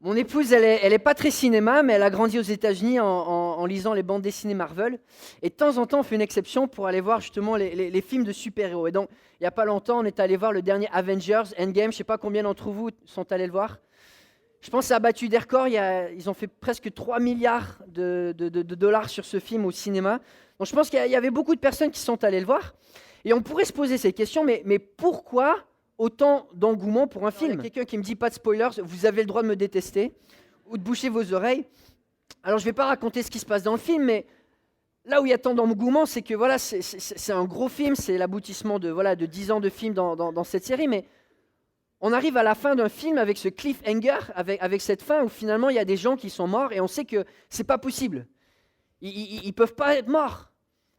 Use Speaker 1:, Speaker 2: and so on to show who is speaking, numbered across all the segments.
Speaker 1: Mon épouse, elle est pas très cinéma, mais elle a grandi aux États-Unis en lisant les bandes dessinées Marvel. Et de temps en temps, on fait une exception pour aller voir justement les films de super-héros. Et donc, il n'y a pas longtemps, on est allé voir le dernier Avengers Endgame. Je ne sais pas combien d'entre vous sont allés le voir. Je pense que ça a battu des records. Ils ont fait presque 3 milliards de dollars sur ce film au cinéma. Donc, je pense qu'il y avait beaucoup de personnes qui sont allées le voir. Et on pourrait se poser cette question, mais pourquoi autant d'engouement pour un film? Il y a quelqu'un qui me dit pas de spoilers, vous avez le droit de me détester ou de boucher vos oreilles. Alors je ne vais pas raconter ce qui se passe dans le film, mais là où il y a tant d'engouement, c'est que voilà, c'est un gros film, c'est l'aboutissement de 10 ans de film dans cette série, mais on arrive à la fin d'un film avec ce cliffhanger, avec cette fin où finalement il y a des gens qui sont morts et on sait que c'est pas possible. Ils peuvent pas être morts.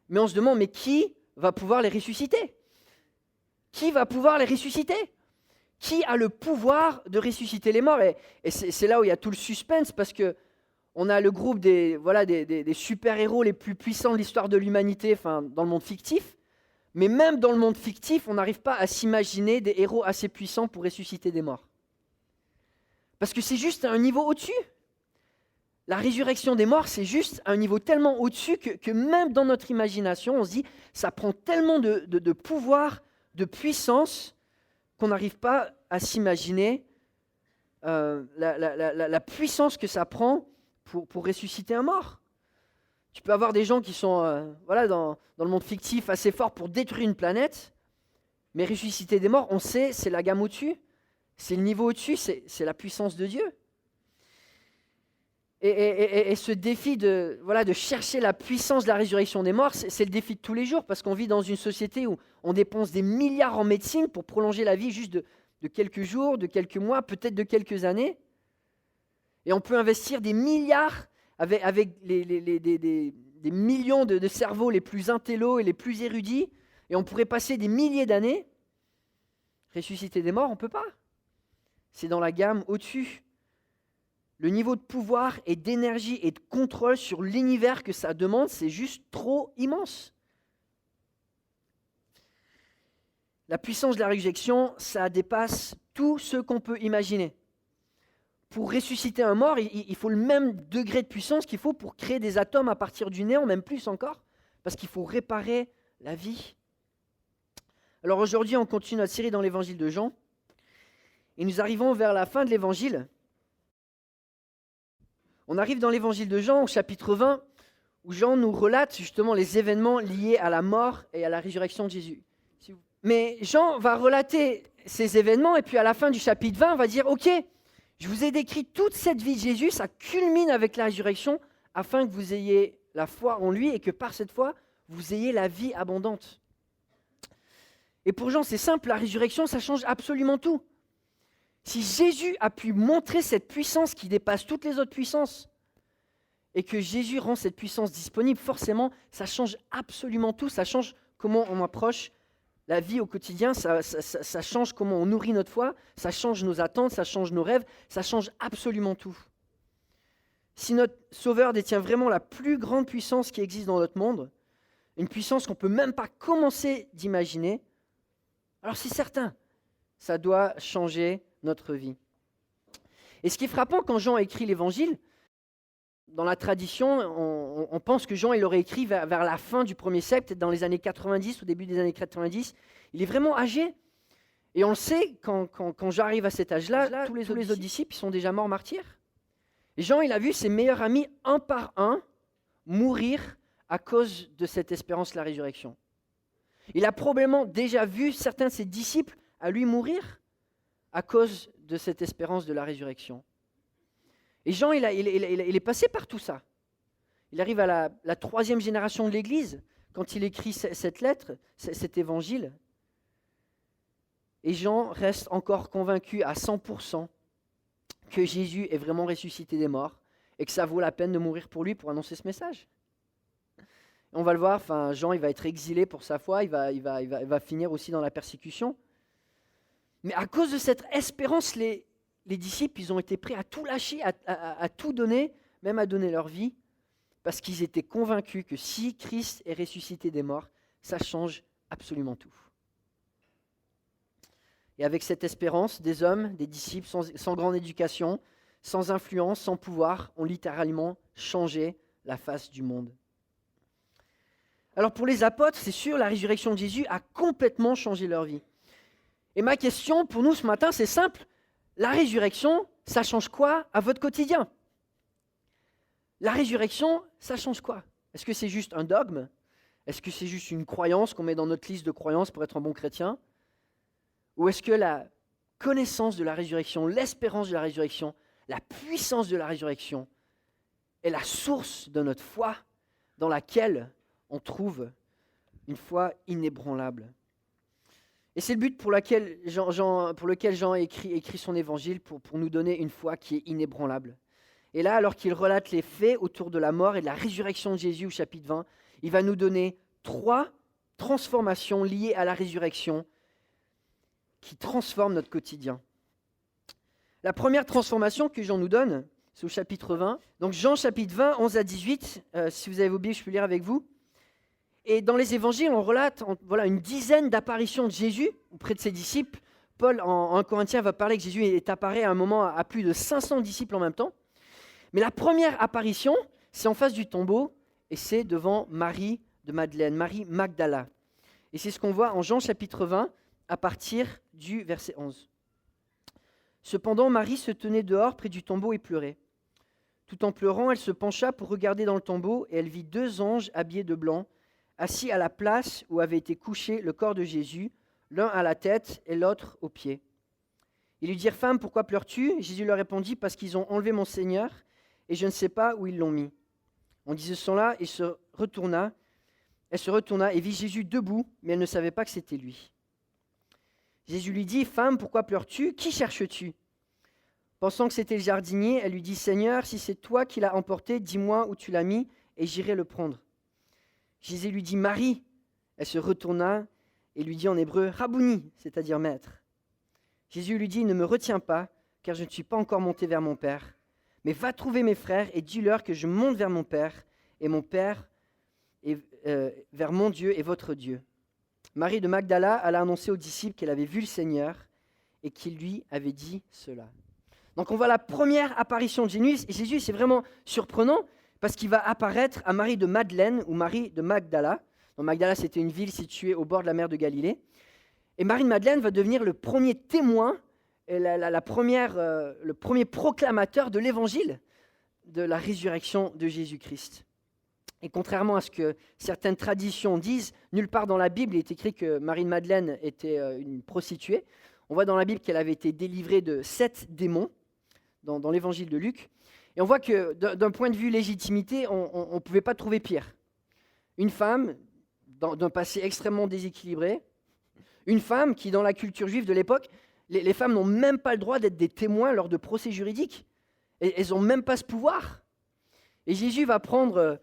Speaker 1: Mais on se demande, mais qui va pouvoir les ressusciter? Qui va pouvoir les ressusciter? Qui a le pouvoir de ressusciter les morts? Et c'est là où il y a tout le suspense, parce que on a le groupe des super-héros les plus puissants de l'histoire de l'humanité, enfin, dans le monde fictif. Mais même dans le monde fictif, on n'arrive pas à s'imaginer des héros assez puissants pour ressusciter des morts. Parce que c'est juste un niveau au-dessus. La résurrection des morts, c'est juste un niveau tellement au-dessus que même dans notre imagination, on se dit, ça prend tellement de pouvoir, de puissance, qu'on n'arrive pas à s'imaginer la puissance que ça prend pour ressusciter un mort. Tu peux avoir des gens qui sont dans le monde fictif assez forts pour détruire une planète, mais ressusciter des morts, on sait, c'est la gamme au-dessus, c'est le niveau au-dessus, c'est la puissance de Dieu. Et ce défi de chercher la puissance de la résurrection des morts, c'est le défi de tous les jours, parce qu'on vit dans une société où on dépense des milliards en médecine pour prolonger la vie juste de quelques jours, de quelques mois, peut-être de quelques années. Et on peut investir des milliards avec des millions de cerveaux les plus intellos et les plus érudits, et on pourrait passer des milliers d'années. Ressusciter des morts, on ne peut pas. C'est dans la gamme au-dessus. Le niveau de pouvoir et d'énergie et de contrôle sur l'univers que ça demande, c'est juste trop immense. La puissance de la résurrection, ça dépasse tout ce qu'on peut imaginer. Pour ressusciter un mort, il faut le même degré de puissance qu'il faut pour créer des atomes à partir du néant, même plus encore, parce qu'il faut réparer la vie. Alors aujourd'hui, on continue notre série dans l'évangile de Jean, et nous arrivons vers la fin de l'évangile. On arrive dans l'évangile de Jean au chapitre 20, où Jean nous relate justement les événements liés à la mort et à la résurrection de Jésus. Mais Jean va relater ces événements, et puis à la fin du chapitre 20, on va dire, ok, je vous ai décrit toute cette vie de Jésus, ça culmine avec la résurrection, afin que vous ayez la foi en lui, et que par cette foi, vous ayez la vie abondante. Et pour Jean, c'est simple, la résurrection, ça change absolument tout. Si Jésus a pu montrer cette puissance qui dépasse toutes les autres puissances, et que Jésus rend cette puissance disponible, forcément, ça change absolument tout. Ça change comment on approche la vie au quotidien, ça change comment on nourrit notre foi, ça change nos attentes, ça change nos rêves, ça change absolument tout. Si notre Sauveur détient vraiment la plus grande puissance qui existe dans notre monde, une puissance qu'on ne peut même pas commencer d'imaginer, alors c'est certain, ça doit changer notre vie. Et ce qui est frappant quand Jean écrit l'évangile, dans la tradition, on pense que Jean il l'aurait écrit vers la fin du 1er siècle, peut-être dans les années 90, au début des années 90. Il est vraiment âgé. Et on le sait, quand j'arrive à cet âge-là, tous les autres disciples ils sont déjà morts martyrs. Et Jean, il a vu ses meilleurs amis, un par un, mourir à cause de cette espérance de la résurrection. Il a probablement déjà vu certains de ses disciples à lui mourir à cause de cette espérance de la résurrection. Et Jean, il est passé par tout ça. Il arrive à la 3e génération de l'Église, quand il écrit cette lettre, cet évangile. Et Jean reste encore convaincu à 100% que Jésus est vraiment ressuscité des morts et que ça vaut la peine de mourir pour lui, pour annoncer ce message. On va le voir, Jean il va être exilé pour sa foi, il va finir aussi dans la persécution. Mais à cause de cette espérance, les disciples, ils ont été prêts à tout lâcher, à tout donner, même à donner leur vie, parce qu'ils étaient convaincus que si Christ est ressuscité des morts, ça change absolument tout. Et avec cette espérance, des hommes, des disciples sans grande éducation, sans influence, sans pouvoir, ont littéralement changé la face du monde. Alors pour les apôtres, c'est sûr, la résurrection de Jésus a complètement changé leur vie. Et ma question pour nous ce matin, c'est simple. La résurrection, ça change quoi à votre quotidien? La résurrection, ça change quoi? Est-ce que c'est juste un dogme? Est-ce que c'est juste une croyance qu'on met dans notre liste de croyances pour être un bon chrétien? Ou est-ce que la connaissance de la résurrection, l'espérance de la résurrection, la puissance de la résurrection est la source de notre foi dans laquelle on trouve une foi inébranlable? Et c'est le but pour lequel Jean écrit son évangile, pour nous donner une foi qui est inébranlable. Et là, alors qu'il relate les faits autour de la mort et de la résurrection de Jésus au chapitre 20, il va nous donner 3 transformations liées à la résurrection qui transforment notre quotidien. La première transformation que Jean nous donne, c'est au chapitre 20. Donc Jean chapitre 20, 11 à 18, si vous avez vos Bibles, je peux lire avec vous. Et dans les évangiles, on relate une dizaine d'apparitions de Jésus auprès de ses disciples. Paul, en 1 Corinthiens, va parler que Jésus est apparu à un moment à plus de 500 disciples en même temps. Mais la première apparition, c'est en face du tombeau, et c'est devant Marie de Madeleine, Marie Magdala. Et c'est ce qu'on voit en Jean chapitre 20, à partir du verset 11. Cependant, Marie se tenait dehors près du tombeau et pleurait. Tout en pleurant, elle se pencha pour regarder dans le tombeau, et elle vit 2 anges habillés de blanc, assis à la place où avait été couché le corps de Jésus, l'un à la tête et l'autre aux pieds. Ils lui dirent « Femme, pourquoi pleures-tu » Jésus leur répondit « Parce qu'ils ont enlevé mon Seigneur, et je ne sais pas où ils l'ont mis. » On dit ce son-là, et elle se retourna et vit Jésus debout, mais elle ne savait pas que c'était lui. Jésus lui dit « Femme, pourquoi pleures-tu? Qui cherches-tu » Pensant que c'était le jardinier, elle lui dit « Seigneur, si c'est toi qui l'as emporté, dis-moi où tu l'as mis, et j'irai le prendre. » Jésus lui dit « Marie !» Elle se retourna et lui dit en hébreu « Rabouni !» c'est-à-dire maître. Jésus lui dit « Ne me retiens pas, car je ne suis pas encore monté vers mon Père. Mais va trouver mes frères et dis-leur que je monte vers mon Père et mon Père, et vers mon Dieu et votre Dieu. » Marie de Magdala alla annoncer aux disciples qu'elle avait vu le Seigneur et qu'il lui avait dit cela. Donc on voit la première apparition de Jésus, et Jésus, c'est vraiment surprenant parce qu'il va apparaître à Marie de Madeleine ou Marie de Magdala. Donc Magdala, c'était une ville située au bord de la mer de Galilée. Et Marie de Madeleine va devenir le premier témoin, et le premier proclamateur de l'évangile de la résurrection de Jésus-Christ. Et contrairement à ce que certaines traditions disent, nulle part dans la Bible il est écrit que Marie de Madeleine était une prostituée. On voit dans la Bible qu'elle avait été délivrée de 7 démons dans l'évangile de Luc. Et on voit que d'un point de vue légitimité, on ne pouvait pas trouver pire. Une femme d'un passé extrêmement déséquilibré, une femme qui, dans la culture juive de l'époque, les femmes n'ont même pas le droit d'être des témoins lors de procès juridiques. Et elles n'ont même pas ce pouvoir. Et Jésus va prendre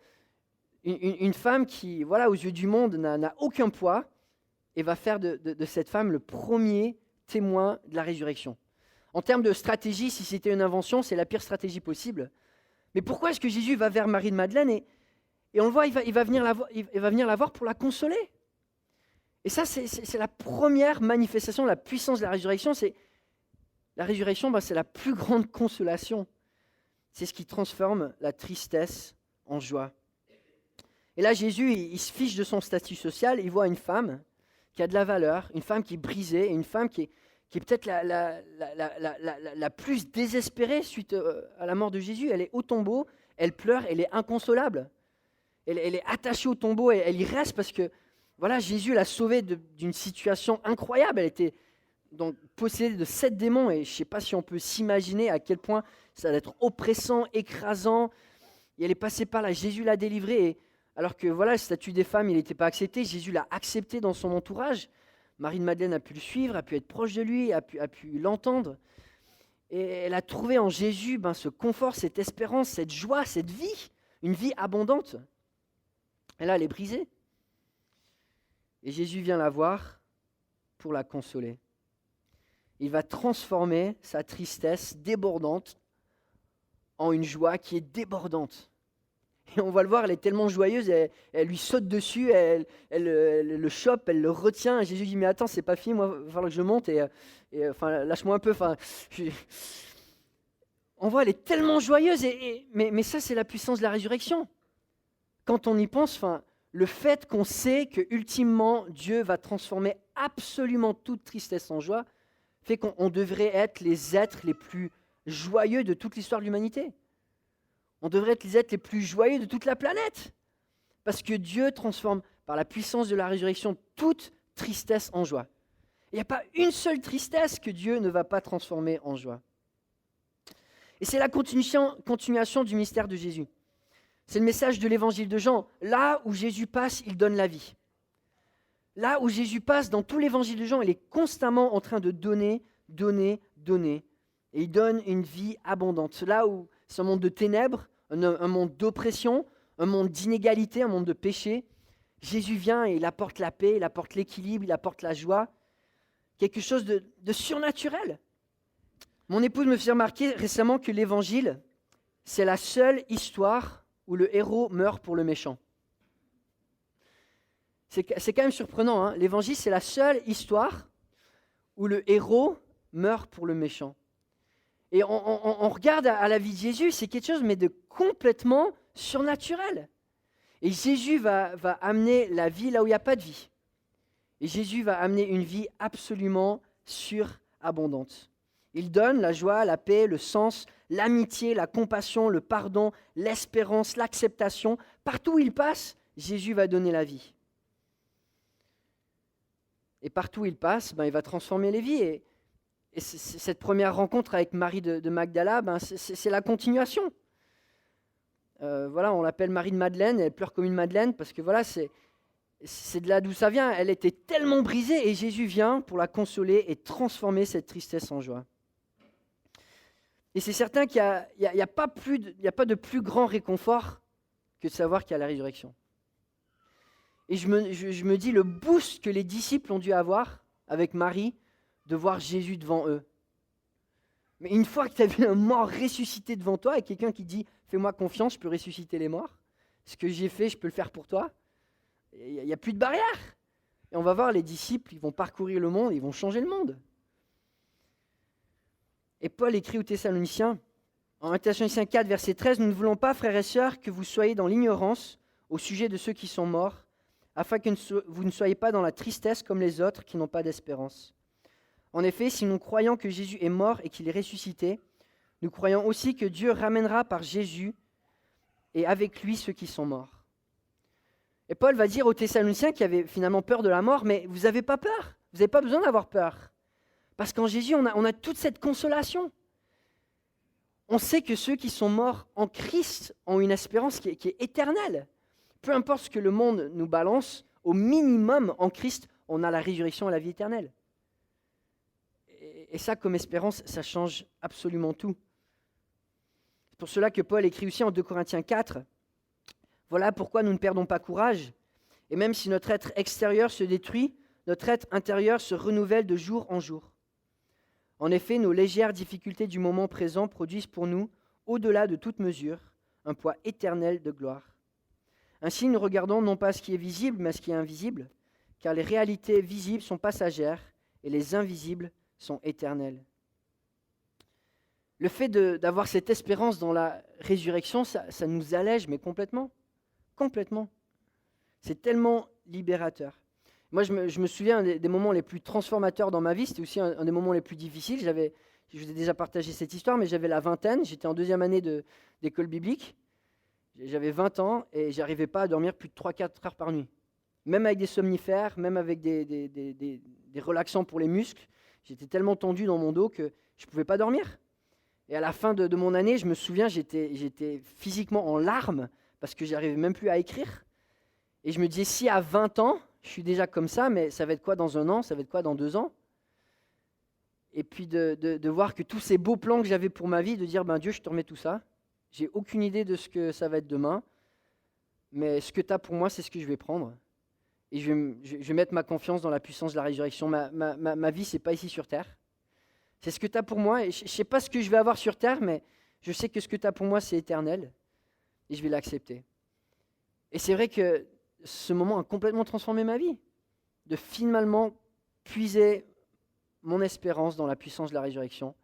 Speaker 1: une femme qui, aux yeux du monde, n'a aucun poids, et va faire de cette femme le premier témoin de la résurrection. En termes de stratégie, si c'était une invention, c'est la pire stratégie possible. Mais pourquoi est-ce que Jésus va vers Marie de Madeleine et on le voit, il va venir la voir pour la consoler. Et ça, c'est la première manifestation de la puissance de la résurrection. La résurrection, c'est la plus grande consolation. C'est ce qui transforme la tristesse en joie. Et là, Jésus, il se fiche de son statut social. Il voit une femme qui a de la valeur, une femme qui est brisée, et une femme qui est peut-être la plus désespérée suite à la mort de Jésus. Elle est au tombeau, elle pleure, elle est inconsolable. Elle est attachée au tombeau et elle y reste parce que Jésus l'a sauvée d'une situation incroyable. Elle était donc possédée de 7 démons et je ne sais pas si on peut s'imaginer à quel point ça va être oppressant, écrasant. Et elle est passée par là, Jésus l'a délivrée. Et alors que le statut des femmes, il n'était pas accepté, Jésus l'a accepté dans son entourage. Marie de Madeleine a pu le suivre, a pu être proche de lui, a pu l'entendre. Et elle a trouvé en Jésus ce confort, cette espérance, cette joie, cette vie, une vie abondante. Et là, elle est brisée. Et Jésus vient la voir pour la consoler. Il va transformer sa tristesse débordante en une joie qui est débordante. Et on va le voir, elle est tellement joyeuse, elle lui saute dessus, elle le chope, elle le retient. Et Jésus dit, mais attends, c'est pas fini, moi, il va falloir que je monte, lâche-moi un peu. on voit, elle est tellement joyeuse, mais ça, c'est la puissance de la résurrection. Quand on y pense, le fait qu'on sait que ultimement Dieu va transformer absolument toute tristesse en joie, fait qu'on devrait être les êtres les plus joyeux de toute l'histoire de l'humanité. On devrait être les êtres les plus joyeux de toute la planète. Parce que Dieu transforme par la puissance de la résurrection toute tristesse en joie. Il n'y a pas une seule tristesse que Dieu ne va pas transformer en joie. Et c'est la continuation du mystère de Jésus. C'est le message de l'évangile de Jean. Là où Jésus passe, il donne la vie. Là où Jésus passe, dans tout l'évangile de Jean, il est constamment en train de donner. Et il donne une vie abondante. Là où c'est un monde de ténèbres, un monde d'oppression, un monde d'inégalité, un monde de péché, Jésus vient et il apporte la paix, il apporte l'équilibre, il apporte la joie. Quelque chose de surnaturel. Mon épouse me fait remarquer récemment que l'évangile, c'est la seule histoire où le héros meurt pour le méchant. C'est quand même surprenant, hein. L'évangile, c'est la seule histoire où le héros meurt pour le méchant. Et on regarde à la vie de Jésus, c'est quelque chose mais de complètement surnaturel. Et Jésus va amener la vie là où il n'y a pas de vie. Et Jésus va amener une vie absolument surabondante. Il donne la joie, la paix, le sens, l'amitié, la compassion, le pardon, l'espérance, l'acceptation. Partout où il passe, Jésus va donner la vie. Et partout où il passe, il va transformer les vies. Et cette première rencontre avec Marie de Magdala, c'est la continuation. On l'appelle Marie de Madeleine, elle pleure comme une madeleine, parce que c'est de là d'où ça vient. Elle était tellement brisée, et Jésus vient pour la consoler et transformer cette tristesse en joie. Et c'est certain qu'il n'y a pas de plus grand réconfort que de savoir qu'il y a la résurrection. Et je me dis le boost que les disciples ont dû avoir avec Marie de voir Jésus devant eux. Mais une fois que tu as vu un mort ressuscité devant toi et quelqu'un qui dit « Fais-moi confiance, je peux ressusciter les morts. Ce que j'ai fait, je peux le faire pour toi. » Il n'y a plus de barrière. Et on va voir les disciples, ils vont parcourir le monde, ils vont changer le monde. Et Paul écrit aux Thessaloniciens, en 1 Thessaloniciens 4, verset 13, « Nous ne voulons pas, frères et sœurs, que vous soyez dans l'ignorance au sujet de ceux qui sont morts, afin que vous ne soyez pas dans la tristesse comme les autres qui n'ont pas d'espérance. En effet, si nous croyons que Jésus est mort et qu'il est ressuscité, nous croyons aussi que Dieu ramènera par Jésus et avec lui ceux qui sont morts. » Et Paul va dire aux Thessaloniciens qui avaient finalement peur de la mort, mais vous n'avez pas peur, vous n'avez pas besoin d'avoir peur. Parce qu'en Jésus, on a toute cette consolation. On sait que ceux qui sont morts en Christ ont une espérance qui est éternelle. Peu importe ce que le monde nous balance, au minimum, en Christ, on a la résurrection et la vie éternelle. Et ça, comme espérance, ça change absolument tout. C'est pour cela que Paul écrit aussi en 2 Corinthiens 4, « Voilà pourquoi nous ne perdons pas courage. Et même si notre être extérieur se détruit, notre être intérieur se renouvelle de jour en jour. En effet, nos légères difficultés du moment présent produisent pour nous, au-delà de toute mesure, un poids éternel de gloire. Ainsi, nous regardons non pas ce qui est visible, mais ce qui est invisible, car les réalités visibles sont passagères et les invisibles sont éternelles. » Le fait d'avoir cette espérance dans la résurrection, ça nous allège, mais complètement. Complètement. C'est tellement libérateur. Moi, je me souviens des moments les plus transformateurs dans ma vie. C'était aussi un des moments les plus difficiles. Je vous ai déjà partagé cette histoire, mais j'avais la vingtaine. J'étais en 2e année d'école biblique. J'avais 20 ans et j'arrivais pas à dormir plus de 3-4 heures par nuit. Même avec des somnifères, même avec des relaxants pour les muscles. J'étais tellement tendu dans mon dos que je ne pouvais pas dormir. Et à la fin de mon année, je me souviens, j'étais physiquement en larmes parce que j'arrivais même plus à écrire. Et je me disais, si à 20 ans, je suis déjà comme ça, mais ça va être quoi dans 1 an, ça va être quoi dans 2 ans? Et puis de voir que tous ces beaux plans que j'avais pour ma vie, de dire, Dieu, je te remets tout ça. J'ai aucune idée de ce que ça va être demain, mais ce que tu as pour moi, c'est ce que je vais prendre. Et je vais mettre ma confiance dans la puissance de la résurrection. Ma vie, ce n'est pas ici sur terre. C'est ce que tu as pour moi. Et je ne sais pas ce que je vais avoir sur terre, mais je sais que ce que tu as pour moi, c'est éternel. Et je vais l'accepter. Et c'est vrai que ce moment a complètement transformé ma vie. De finalement puiser mon espérance dans la puissance de la résurrection,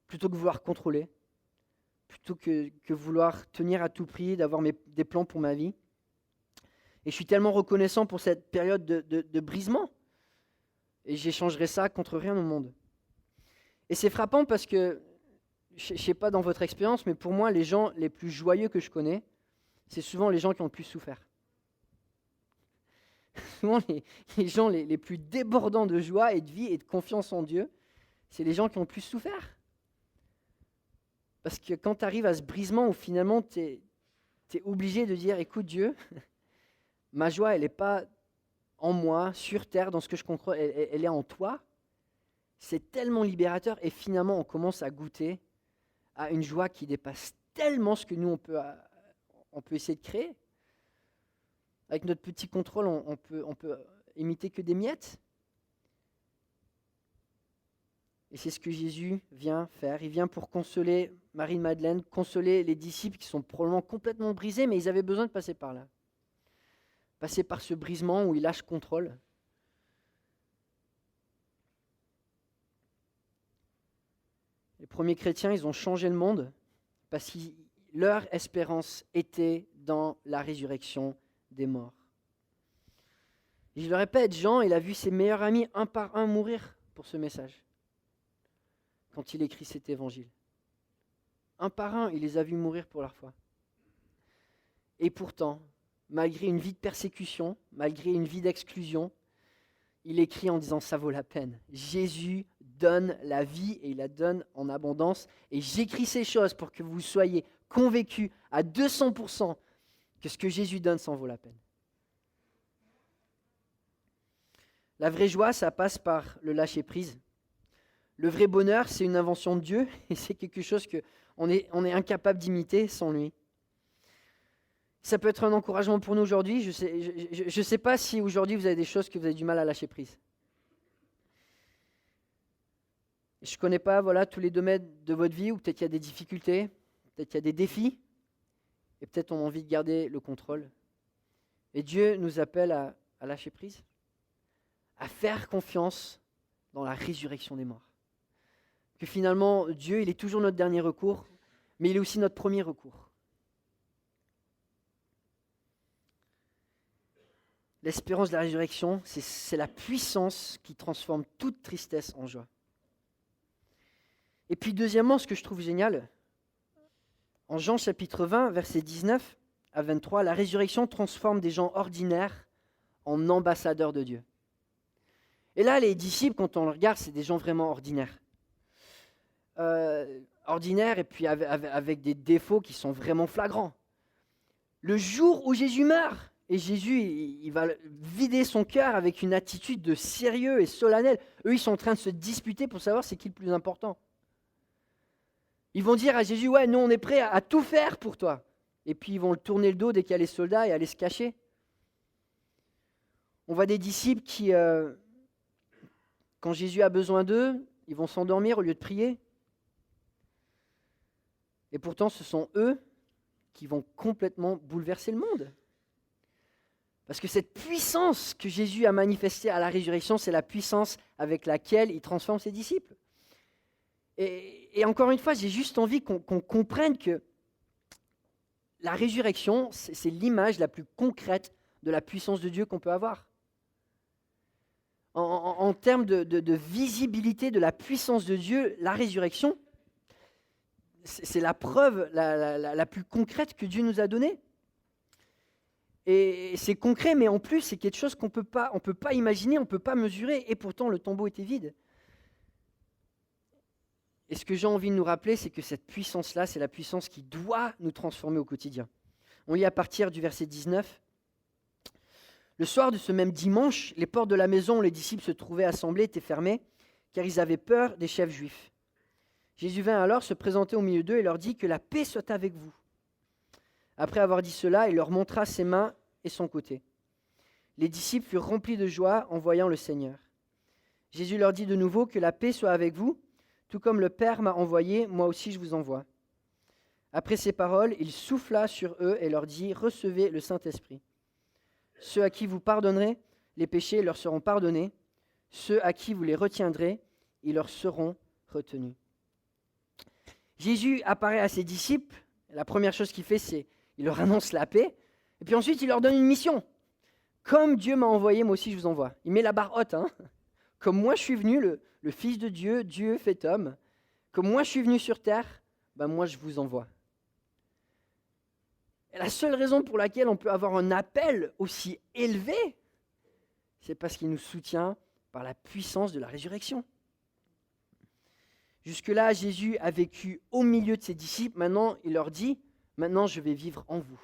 Speaker 1: plutôt que vouloir contrôler, plutôt que vouloir tenir à tout prix, d'avoir des plans pour ma vie. Et je suis tellement reconnaissant pour cette période de brisement. Et j'échangerai ça contre rien au monde. Et c'est frappant parce que, je ne sais pas dans votre expérience, mais pour moi, les gens les plus joyeux que je connais, c'est souvent les gens qui ont le plus souffert. Souvent, les gens les plus débordants de joie et de vie et de confiance en Dieu, c'est les gens qui ont le plus souffert. Parce que quand tu arrives à ce brisement où finalement tu es obligé de dire, écoute Dieu, ma joie, elle n'est pas en moi, sur terre, dans ce que je comprends, elle est en toi. C'est tellement libérateur et finalement on commence à goûter à une joie qui dépasse tellement ce que nous on peut essayer de créer. Avec notre petit contrôle, on peut imiter que des miettes. Et c'est ce que Jésus vient faire. Il vient pour consoler Marie-Madeleine, consoler les disciples qui sont probablement complètement brisés, mais ils avaient besoin de passer par là. Passer par ce brisement où ils lâchent contrôle. Les premiers chrétiens, ils ont changé le monde parce que leur espérance était dans la résurrection des morts. Et je le répète, Jean, il a vu ses meilleurs amis un par un mourir pour ce message quand il écrit cet évangile. Un par un, il les a vus mourir pour leur foi. Et pourtant, malgré une vie de persécution, malgré une vie d'exclusion, il écrit en disant « ça vaut la peine ». Jésus donne la vie et il la donne en abondance. Et j'écris ces choses pour que vous soyez convaincus à 200% que ce que Jésus donne, ça en vaut la peine. La vraie joie, ça passe par le lâcher-prise. Le vrai bonheur, c'est une invention de Dieu et c'est quelque chose qu'on est incapable d'imiter sans lui. Ça peut être un encouragement pour nous aujourd'hui. Je sais pas si aujourd'hui vous avez des choses que vous avez du mal à lâcher prise. Je ne connais pas tous les domaines de votre vie où peut-être il y a des difficultés, peut-être il y a des défis, et peut-être on a envie de garder le contrôle. Et Dieu nous appelle à lâcher prise, à faire confiance dans la résurrection des morts. Que finalement, Dieu, il est toujours notre dernier recours, mais il est aussi notre premier recours. L'espérance de la résurrection, c'est la puissance qui transforme toute tristesse en joie. Et puis deuxièmement, ce que je trouve génial, en Jean chapitre 20, versets 19 à 23, la résurrection transforme des gens ordinaires en ambassadeurs de Dieu. Et là, les disciples, quand on le regarde, c'est des gens vraiment ordinaires. Ordinaires et puis avec des défauts qui sont vraiment flagrants. Le jour où Jésus meurt, et Jésus, il va vider son cœur avec une attitude de sérieux et solennel. Eux, ils sont en train de se disputer pour savoir c'est qui le plus important. Ils vont dire à Jésus, ouais, nous on est prêts à tout faire pour toi. Et puis ils vont le tourner le dos dès qu'il y a les soldats et aller se cacher. On voit des disciples qui, quand Jésus a besoin d'eux, ils vont s'endormir au lieu de prier. Et pourtant, ce sont eux qui vont complètement bouleverser le monde. Parce que cette puissance que Jésus a manifestée à la résurrection, c'est la puissance avec laquelle il transforme ses disciples. Et encore une fois, j'ai juste envie qu'on comprenne que la résurrection, c'est l'image la plus concrète de la puissance de Dieu qu'on peut avoir. En termes de visibilité de la puissance de Dieu, la résurrection, c'est la preuve la plus concrète que Dieu nous a donnée. Et c'est concret, mais en plus, c'est quelque chose qu'on peut pas imaginer, on ne peut pas mesurer, et pourtant le tombeau était vide. Et ce que j'ai envie de nous rappeler, c'est que cette puissance-là, c'est la puissance qui doit nous transformer au quotidien. On lit à partir du verset 19. Le soir de ce même dimanche, les portes de la maison où les disciples se trouvaient assemblés étaient fermées, car ils avaient peur des chefs juifs. Jésus vint alors se présenter au milieu d'eux et leur dit « Que la paix soit avec vous ». Après avoir dit cela, il leur montra ses mains et son côté. Les disciples furent remplis de joie en voyant le Seigneur. Jésus leur dit de nouveau « Que la paix soit avec vous, tout comme le Père m'a envoyé, moi aussi je vous envoie ». Après ces paroles, il souffla sur eux et leur dit « Recevez le Saint-Esprit. Ceux à qui vous pardonnerez les péchés leur seront pardonnés, ceux à qui vous les retiendrez, ils leur seront retenus. » Jésus apparaît à ses disciples. La première chose qu'il fait, c'est il leur annonce la paix. Et puis ensuite, il leur donne une mission. Comme Dieu m'a envoyé, moi aussi je vous envoie. Il met la barre haute. Comme moi je suis venu, le Fils de Dieu, Dieu fait homme. Comme moi je suis venu sur terre, moi je vous envoie. Et la seule raison pour laquelle on peut avoir un appel aussi élevé, c'est parce qu'il nous soutient par la puissance de la résurrection. Jusque-là, Jésus a vécu au milieu de ses disciples. Maintenant, il leur dit, maintenant je vais vivre en vous.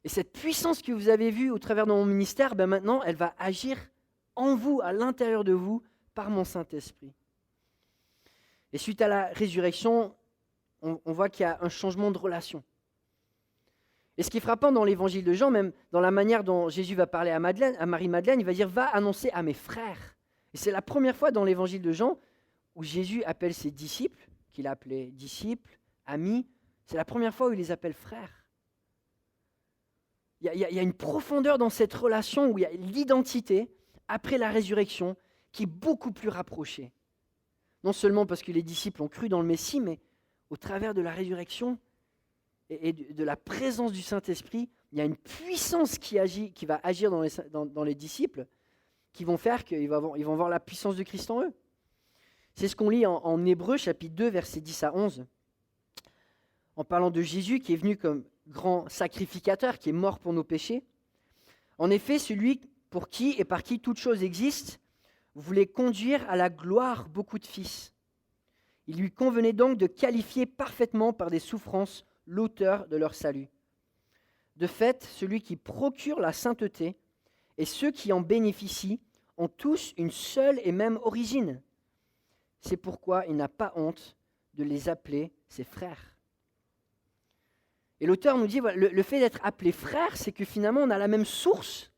Speaker 1: Et cette puissance que vous avez vue au travers de mon ministère, maintenant, elle va agir en vous, à l'intérieur de vous, par mon Saint-Esprit. Et suite à la résurrection, on voit qu'il y a un changement de relation. Et ce qui est frappant dans l'évangile de Jean, même dans la manière dont Jésus va parler à Marie-Madeleine, il va dire « Va annoncer à mes frères ». Et c'est la première fois dans l'évangile de Jean où Jésus appelle ses disciples, qu'il a appelés disciples, amis, c'est la première fois où il les appelle frères. Il y a une profondeur dans cette relation où il y a l'identité, après la résurrection, qui est beaucoup plus rapprochée. Non seulement parce que les disciples ont cru dans le Messie, mais au travers de la résurrection et de la présence du Saint-Esprit, il y a une puissance qui va agir dans les disciples, qui vont faire qu'ils vont voir la puissance de Christ en eux. C'est ce qu'on lit en Hébreux, chapitre 2, versets 10 à 11, en parlant de Jésus qui est venu comme grand sacrificateur, qui est mort pour nos péchés. En effet, celui pour qui et par qui toute chose existe, voulait conduire à la gloire beaucoup de fils. Il lui convenait donc de qualifier parfaitement par des souffrances l'auteur de leur salut. De fait, celui qui procure la sainteté et ceux qui en bénéficient ont tous une seule et même origine. C'est pourquoi il n'a pas honte de les appeler ses frères. Et l'auteur nous dit, voilà, le fait d'être appelé frère, c'est que finalement on a la même source.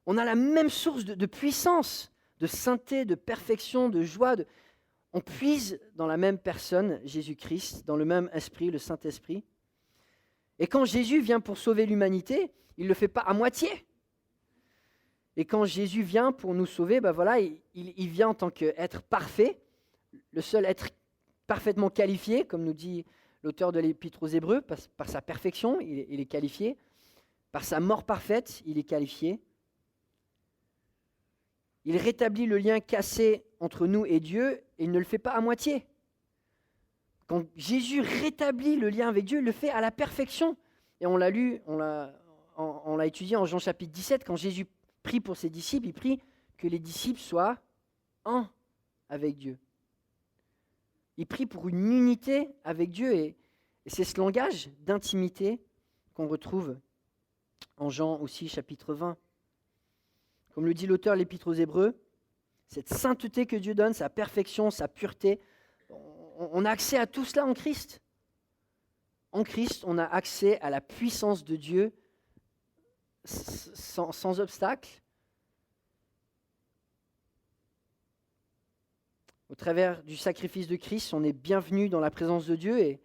Speaker 1: On a la même source de puissance, de sainteté, de perfection, de joie. On puise dans la même personne, Jésus-Christ, dans le même esprit, le Saint-Esprit. Et quand Jésus vient pour sauver l'humanité, il ne le fait pas à moitié. Et quand Jésus vient pour nous sauver, il vient en tant qu'être parfait, le seul être parfaitement qualifié, comme nous dit l'auteur de l'Épître aux Hébreux, par sa perfection, il est qualifié. Par sa mort parfaite, il est qualifié. Il rétablit le lien cassé entre nous et Dieu, et il ne le fait pas à moitié. Quand Jésus rétablit le lien avec Dieu, il le fait à la perfection. Et on l'a lu, on l'a étudié en Jean chapitre 17, quand Jésus prie pour ses disciples, il prie que les disciples soient un avec Dieu. Il prie pour une unité avec Dieu, et c'est ce langage d'intimité qu'on retrouve en Jean aussi, chapitre 20. Comme le dit l'auteur de l'Épître aux Hébreux, cette sainteté que Dieu donne, sa perfection, sa pureté, on a accès à tout cela en Christ. En Christ, on a accès à la puissance de Dieu sans obstacle. Au travers du sacrifice de Christ, on est bienvenu dans la présence de Dieu, et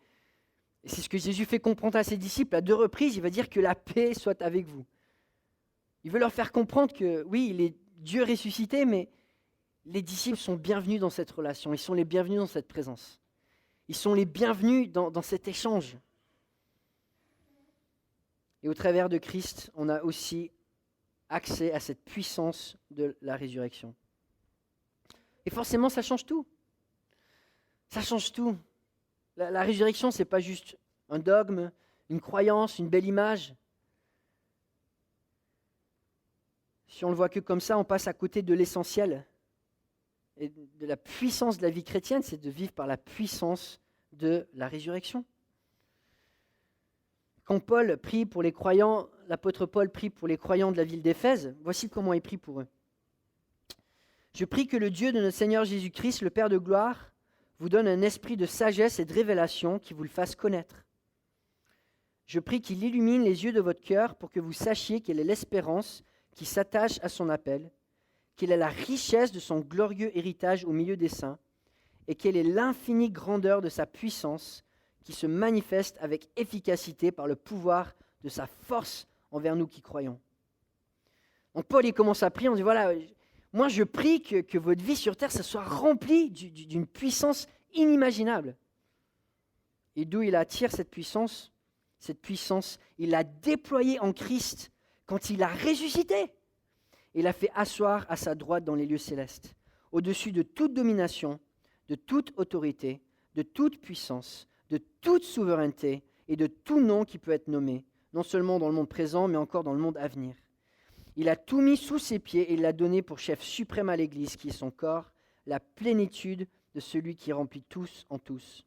Speaker 1: c'est ce que Jésus fait comprendre à ses disciples à 2 reprises. Il va dire que la paix soit avec vous. Il veut leur faire comprendre que oui, il est Dieu ressuscité, mais les disciples sont bienvenus dans cette relation, ils sont les bienvenus dans cette présence. Ils sont les bienvenus dans cet échange. Et au travers de Christ, on a aussi accès à cette puissance de la résurrection. Et forcément, ça change tout. Ça change tout. La résurrection, ce n'est pas juste un dogme, une croyance, une belle image. Si on ne le voit que comme ça, on passe à côté de l'essentiel. Et de la puissance de la vie chrétienne, c'est de vivre par la puissance de la résurrection. Quand Paul prie pour les croyants, l'apôtre Paul prie pour les croyants de la ville d'Éphèse, voici comment il prie pour eux. Je prie que le Dieu de notre Seigneur Jésus-Christ, le Père de gloire, vous donne un esprit de sagesse et de révélation qui vous le fasse connaître. Je prie qu'il illumine les yeux de votre cœur pour que vous sachiez quelle est l'espérance qui s'attache à son appel, quelle est la richesse de son glorieux héritage au milieu des saints, et quelle est l'infinie grandeur de sa puissance qui se manifeste avec efficacité par le pouvoir de sa force envers nous qui croyons. Donc Paul, il commence à prier, on dit voilà, moi je prie que votre vie sur terre, ça soit remplie d'une puissance inimaginable. Et d'où il attire cette puissance, il l'a déployée en Christ quand il a ressuscité. Il l'a fait asseoir à sa droite dans les lieux célestes, au-dessus de toute domination, de toute autorité, de toute puissance, de toute souveraineté et de tout nom qui peut être nommé, non seulement dans le monde présent, mais encore dans le monde à venir. Il a tout mis sous ses pieds et il l'a donné pour chef suprême à l'Église, qui est son corps, la plénitude de celui qui remplit tous en tous.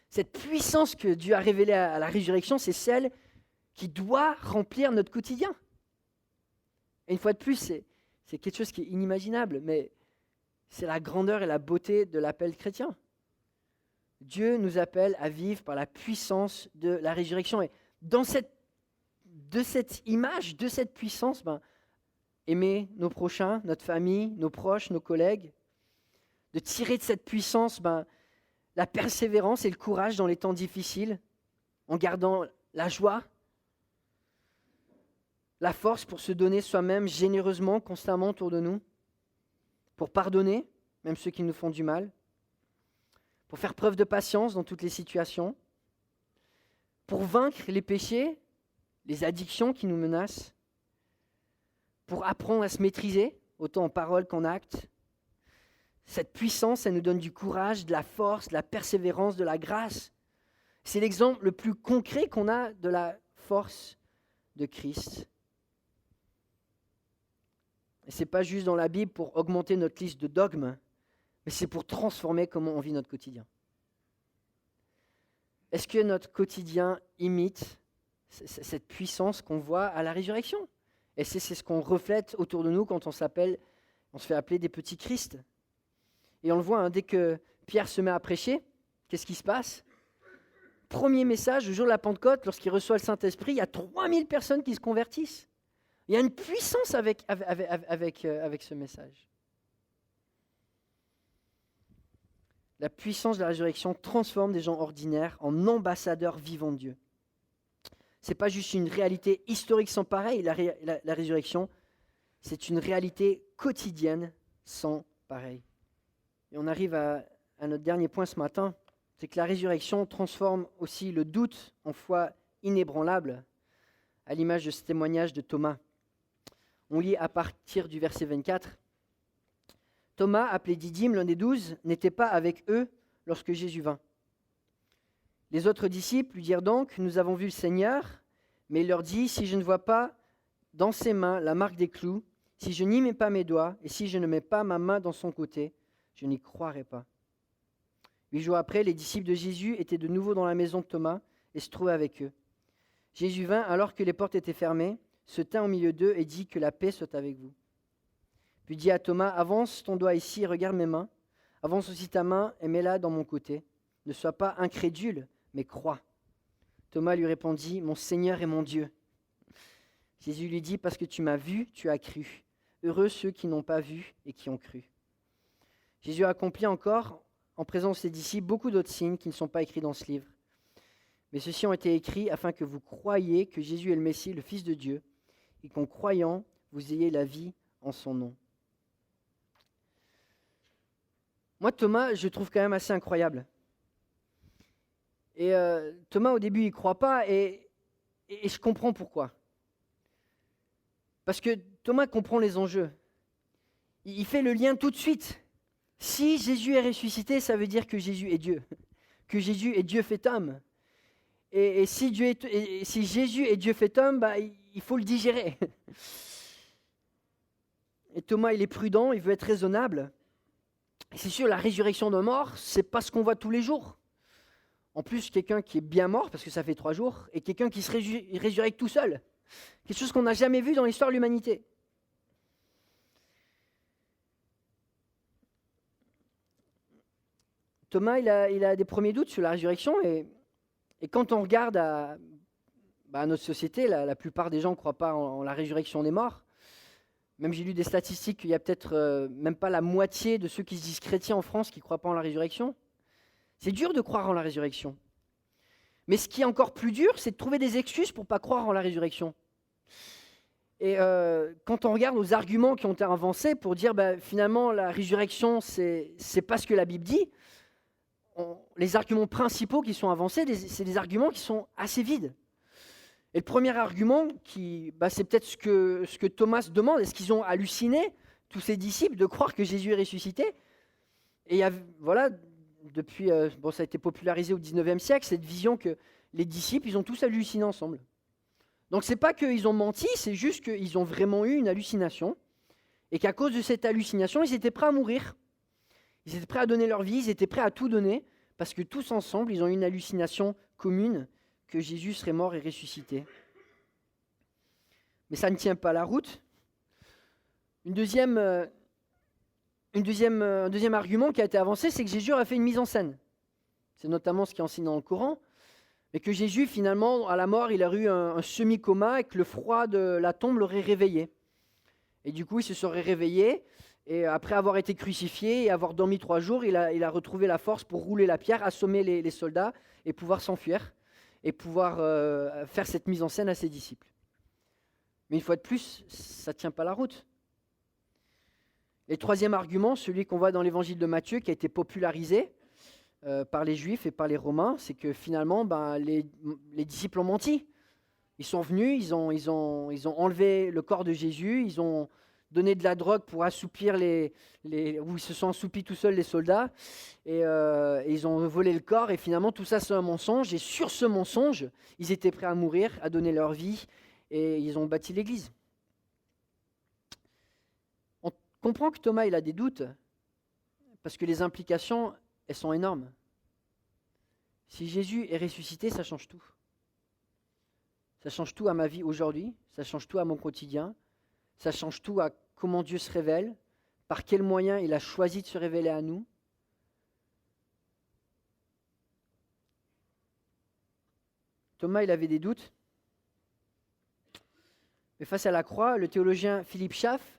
Speaker 1: Cette puissance que Dieu a révélée à la résurrection, c'est celle qui doit remplir notre quotidien. Et une fois de plus, c'est quelque chose qui est inimaginable, mais c'est la grandeur et la beauté de l'appel chrétien. Dieu nous appelle à vivre par la puissance de la résurrection. Et de cette image, de cette puissance, aimer nos prochains, notre famille, nos proches, nos collègues, de tirer de cette puissance la persévérance et le courage dans les temps difficiles, en gardant la joie, la force pour se donner soi-même généreusement, constamment autour de nous, pour pardonner, même ceux qui nous font du mal, pour faire preuve de patience dans toutes les situations, pour vaincre les péchés, les addictions qui nous menacent, pour apprendre à se maîtriser, autant en parole qu'en acte. Cette puissance, elle nous donne du courage, de la force, de la persévérance, de la grâce. C'est l'exemple le plus concret qu'on a de la force de Christ. Et ce n'est pas juste dans la Bible pour augmenter notre liste de dogmes, mais c'est pour transformer comment on vit notre quotidien. Est-ce que notre quotidien imite cette puissance qu'on voit à la résurrection? Et c'est ce qu'on reflète autour de nous quand on se fait appeler des petits Christ. Et on le voit, dès que Pierre se met à prêcher, qu'est-ce qui se passe? Premier message, le jour de la Pentecôte, lorsqu'il reçoit le Saint-Esprit, il y a 3000 personnes qui se convertissent. Il y a une puissance avec ce message. La puissance de la résurrection transforme des gens ordinaires en ambassadeurs vivants de Dieu. Ce n'est pas juste une réalité historique sans pareil, la résurrection, c'est une réalité quotidienne sans pareil. Et on arrive à notre dernier point ce matin, c'est que la résurrection transforme aussi le doute en foi inébranlable, à l'image de ce témoignage de Thomas. On lit à partir du verset 24. Thomas, appelé Didyme, l'un des 12, n'était pas avec eux lorsque Jésus vint. Les autres disciples lui dirent donc, « Nous avons vu le Seigneur », mais il leur dit, « Si je ne vois pas dans ses mains la marque des clous, si je n'y mets pas mes doigts, et si je ne mets pas ma main dans son côté, je n'y croirai pas. » 8 jours après, les disciples de Jésus étaient de nouveau dans la maison de Thomas et se trouvaient avec eux. Jésus vint, alors que les portes étaient fermées, se tint au milieu d'eux et dit, « Que la paix soit avec vous. » Puis dit à Thomas, « Avance ton doigt ici et regarde mes mains. Avance aussi ta main et mets-la dans mon côté. Ne sois pas incrédule, mais crois. » Thomas lui répondit, « Mon Seigneur et mon Dieu. » Jésus lui dit, « Parce que tu m'as vu, tu as cru. Heureux ceux qui n'ont pas vu et qui ont cru. » Jésus a accompli encore, en présence de ses disciples, beaucoup d'autres signes qui ne sont pas écrits dans ce livre. Mais ceux-ci ont été écrits afin que vous croyiez que Jésus est le Messie, le Fils de Dieu, et qu'en croyant, vous ayez la vie en son nom. Moi, Thomas, je le trouve quand même assez incroyable. Et Thomas, au début, il ne croit pas, et je comprends pourquoi. Parce que Thomas comprend les enjeux. Il fait le lien tout de suite. Si Jésus est ressuscité, ça veut dire que Jésus est Dieu, que Jésus est Dieu fait homme. Et si Jésus est Dieu fait homme, il faut le digérer. Et Thomas, il est prudent, il veut être raisonnable. Et c'est sûr, la résurrection d'un mort, c'est pas ce qu'on voit tous les jours. En plus, quelqu'un qui est bien mort, parce que ça fait 3 jours, et quelqu'un qui se résurrecte tout seul. Quelque chose qu'on n'a jamais vu dans l'histoire de l'humanité. Thomas, il a des premiers doutes sur la résurrection, et quand on regarde à notre société, la plupart des gens ne croient pas en la résurrection des morts. Même j'ai lu des statistiques qu'il y a peut-être même pas la moitié de ceux qui se disent chrétiens en France qui ne croient pas en la résurrection. C'est dur de croire en la résurrection. Mais ce qui est encore plus dur, c'est de trouver des excuses pour ne pas croire en la résurrection. Et quand on regarde aux arguments qui ont été avancés pour dire finalement la résurrection, c'est pas ce que la Bible dit, les arguments principaux qui sont avancés, c'est des arguments qui sont assez vides. Et le premier argument, c'est peut-être ce que Thomas demande, est-ce qu'ils ont halluciné, tous ces disciples, de croire que Jésus est ressuscité? Et voilà, depuis, ça a été popularisé au 19e siècle, cette vision que les disciples, ils ont tous halluciné ensemble. Donc c'est pas qu'ils ont menti, c'est juste qu'ils ont vraiment eu une hallucination, et qu'à cause de cette hallucination, ils étaient prêts à mourir. Ils étaient prêts à donner leur vie, ils étaient prêts à tout donner, parce que tous ensemble, ils ont eu une hallucination commune, que Jésus serait mort et ressuscité. Mais ça ne tient pas la route. Un deuxième argument qui a été avancé, c'est que Jésus aurait fait une mise en scène. C'est notamment ce qui est enseigné dans le Coran. Mais que Jésus, finalement, à la mort, il aurait eu un semi-coma et que le froid de la tombe l'aurait réveillé. Et du coup, il se serait réveillé. Et après avoir été crucifié et avoir dormi 3 jours, il a retrouvé la force pour rouler la pierre, assommer les soldats et pouvoir s'enfuir. Et pouvoir faire cette mise en scène à ses disciples. Mais une fois de plus, ça ne tient pas la route. Et le troisième argument, celui qu'on voit dans l'évangile de Matthieu, qui a été popularisé par les Juifs et par les Romains, c'est que finalement, les disciples ont menti. Ils sont venus, ils ont enlevé le corps de Jésus, ils ont donné de la drogue pour assoupir où ils se sont assoupis tout seuls les soldats, et ils ont volé le corps, et finalement tout ça c'est un mensonge, et sur ce mensonge, ils étaient prêts à mourir, à donner leur vie, et ils ont bâti l'église. On comprend que Thomas il a des doutes, parce que les implications, elles sont énormes. Si Jésus est ressuscité, ça change tout. Ça change tout à ma vie aujourd'hui, ça change tout à mon quotidien, ça change tout à comment Dieu se révèle, par quels moyens il a choisi de se révéler à nous. Thomas, il avait des doutes. Mais face à la croix, le théologien Philippe Schaff,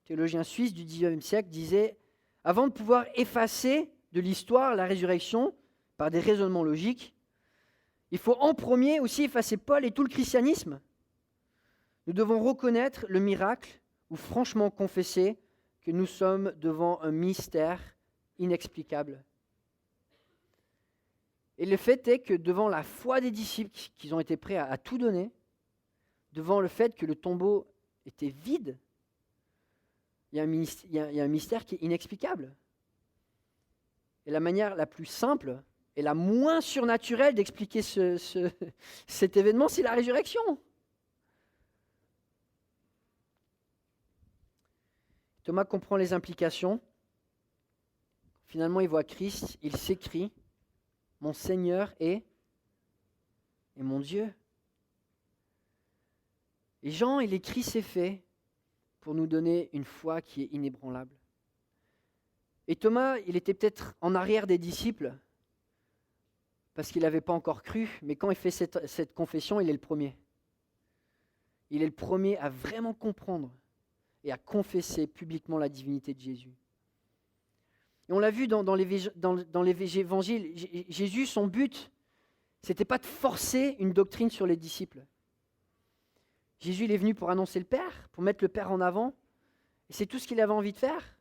Speaker 1: théologien suisse du XIXe siècle, disait « Avant de pouvoir effacer de l'histoire la résurrection par des raisonnements logiques, il faut en premier aussi effacer Paul et tout le christianisme. Nous devons reconnaître le miracle ou franchement confesser que nous sommes devant un mystère inexplicable. » Et le fait est que devant la foi des disciples, qu'ils ont été prêts à tout donner, devant le fait que le tombeau était vide, il y a un mystère qui est inexplicable. Et la manière la plus simple et la moins surnaturelle d'expliquer cet événement, c'est la résurrection. Thomas comprend les implications. Finalement, il voit Christ, il s'écrie « Mon Seigneur et mon Dieu ». Et Jean, il écrit ces faits pour nous donner une foi qui est inébranlable. Et Thomas, il était peut-être en arrière des disciples, parce qu'il n'avait pas encore cru, mais quand il fait cette confession, il est le premier. Il est le premier à vraiment comprendre et à confesser publiquement la divinité de Jésus. Et on l'a vu dans les évangiles, Jésus, son but, c'était pas de forcer une doctrine sur les disciples. Jésus, il est venu pour annoncer le Père, pour mettre le Père en avant, et c'est tout ce qu'il avait envie de faire.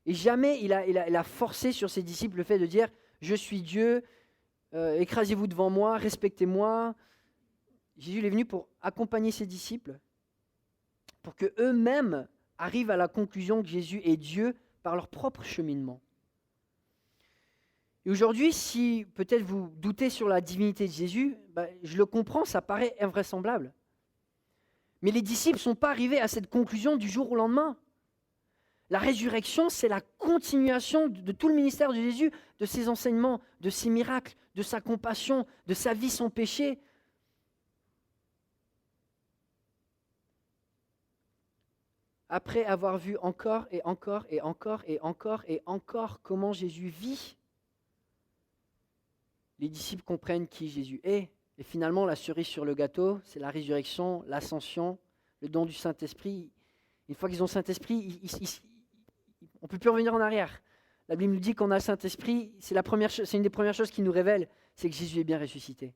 Speaker 1: Et jamais il a forcé sur ses disciples le fait de dire « Je suis Dieu, écrasez-vous devant moi, respectez-moi ». Jésus il est venu pour accompagner ses disciples, pour qu'eux-mêmes arrivent à la conclusion que Jésus est Dieu par leur propre cheminement. Et aujourd'hui, si peut-être vous doutez sur la divinité de Jésus, je le comprends, ça paraît invraisemblable. Mais les disciples ne sont pas arrivés à cette conclusion du jour au lendemain. La résurrection, c'est la continuation de tout le ministère de Jésus, de ses enseignements, de ses miracles, de sa compassion, de sa vie sans péché. Après avoir vu encore et encore et encore et encore et encore comment Jésus vit, les disciples comprennent qui Jésus est. Et finalement, la cerise sur le gâteau, c'est la résurrection, l'ascension, le don du Saint-Esprit. Une fois qu'ils ont le Saint-Esprit, on ne peut plus revenir en arrière. La Bible nous dit qu'on a le Saint-Esprit, c'est une des premières choses qui nous révèle, c'est que Jésus est bien ressuscité.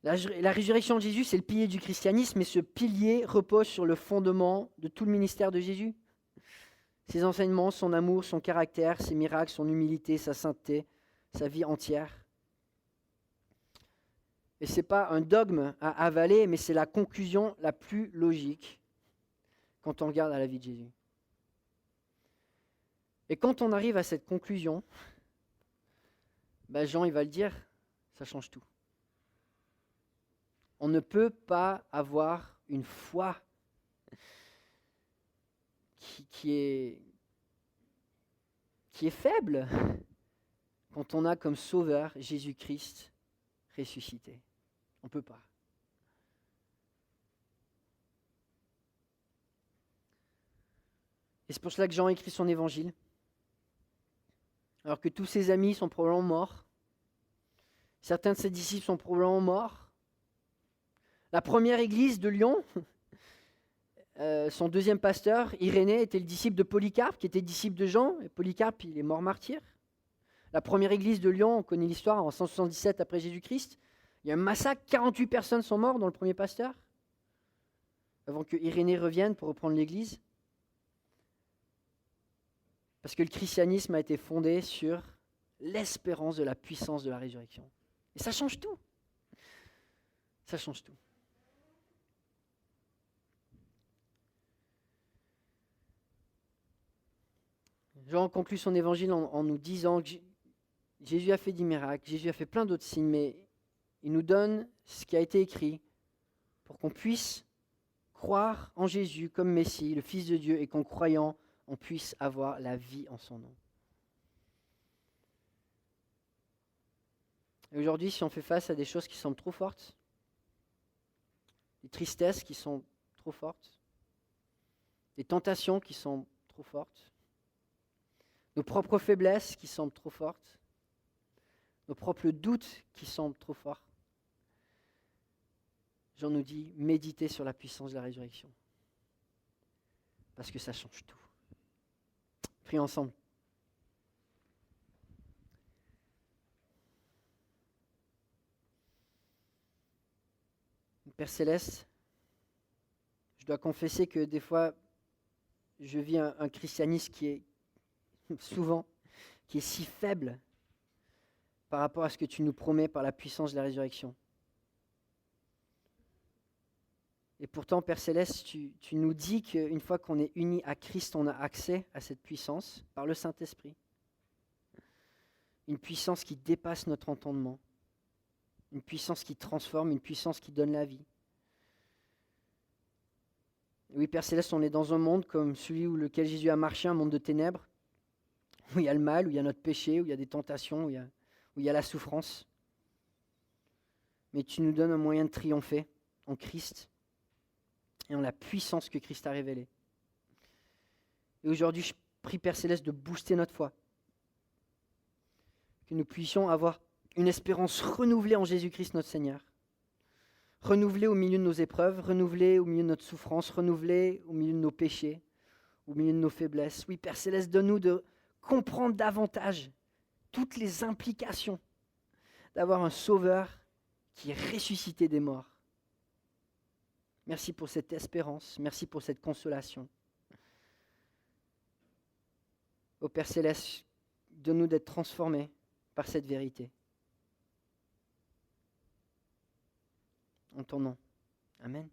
Speaker 1: La résurrection de Jésus, c'est le pilier du christianisme, et ce pilier repose sur le fondement de tout le ministère de Jésus. Ses enseignements, son amour, son caractère, ses miracles, son humilité, sa sainteté, sa vie entière. Et ce n'est pas un dogme à avaler, mais c'est la conclusion la plus logique quand on regarde à la vie de Jésus. Et quand on arrive à cette conclusion, Jean il va le dire, ça change tout. On ne peut pas avoir une foi qui est faible quand on a comme sauveur Jésus-Christ ressuscité. On ne peut pas. Et c'est pour cela que Jean écrit son évangile. Alors que tous ses amis sont probablement morts. Certains de ses disciples sont probablement morts. La première église de Lyon, son deuxième pasteur, Irénée, était le disciple de Polycarpe, qui était disciple de Jean. Et Polycarpe, il est mort martyr. La première église de Lyon, on connaît l'histoire, en 177 après Jésus-Christ. Il y a un massacre, 48 personnes sont mortes dans le premier pasteur, avant que Irénée revienne pour reprendre l'église. Parce que le christianisme a été fondé sur l'espérance de la puissance de la résurrection. Et ça change tout. Ça change tout. Jean conclut son évangile en nous disant que Jésus a fait des miracles, Jésus a fait plein d'autres signes, mais il nous donne ce qui a été écrit pour qu'on puisse croire en Jésus comme Messie, le Fils de Dieu, et qu'en croyant, on puisse avoir la vie en son nom. Et aujourd'hui, si on fait face à des choses qui semblent trop fortes, des tristesses qui sont trop fortes, des tentations qui sont trop fortes, nos propres faiblesses qui semblent trop fortes, nos propres doutes qui semblent trop forts, Jean nous dit, méditez sur la puissance de la résurrection. Parce que ça change tout. Prions ensemble. Père Céleste, je dois confesser que des fois, je vis un christianisme qui est souvent, qui est si faible par rapport à ce que tu nous promets par la puissance de la résurrection. Et pourtant, Père Céleste, tu nous dis qu'une fois qu'on est unis à Christ, on a accès à cette puissance par le Saint-Esprit. Une puissance qui dépasse notre entendement. Une puissance qui transforme, une puissance qui donne la vie. Oui, Père Céleste, on est dans un monde comme celui où lequel Jésus a marché, un monde de ténèbres, où il y a le mal, où il y a notre péché, où il y a des tentations, où il y a la souffrance. Mais tu nous donnes un moyen de triompher en Christ et en la puissance que Christ a révélée. Et aujourd'hui, je prie, Père Céleste, de booster notre foi. Que nous puissions avoir une espérance renouvelée en Jésus-Christ notre Seigneur. Renouvelée au milieu de nos épreuves, renouvelée au milieu de notre souffrance, renouvelée au milieu de nos péchés, au milieu de nos faiblesses. Oui, Père Céleste, donne-nous de comprendre davantage toutes les implications d'avoir un Sauveur qui est ressuscité des morts. Merci pour cette espérance, merci pour cette consolation. Ô Père Céleste, donne-nous d'être transformés par cette vérité. En ton nom. Amen.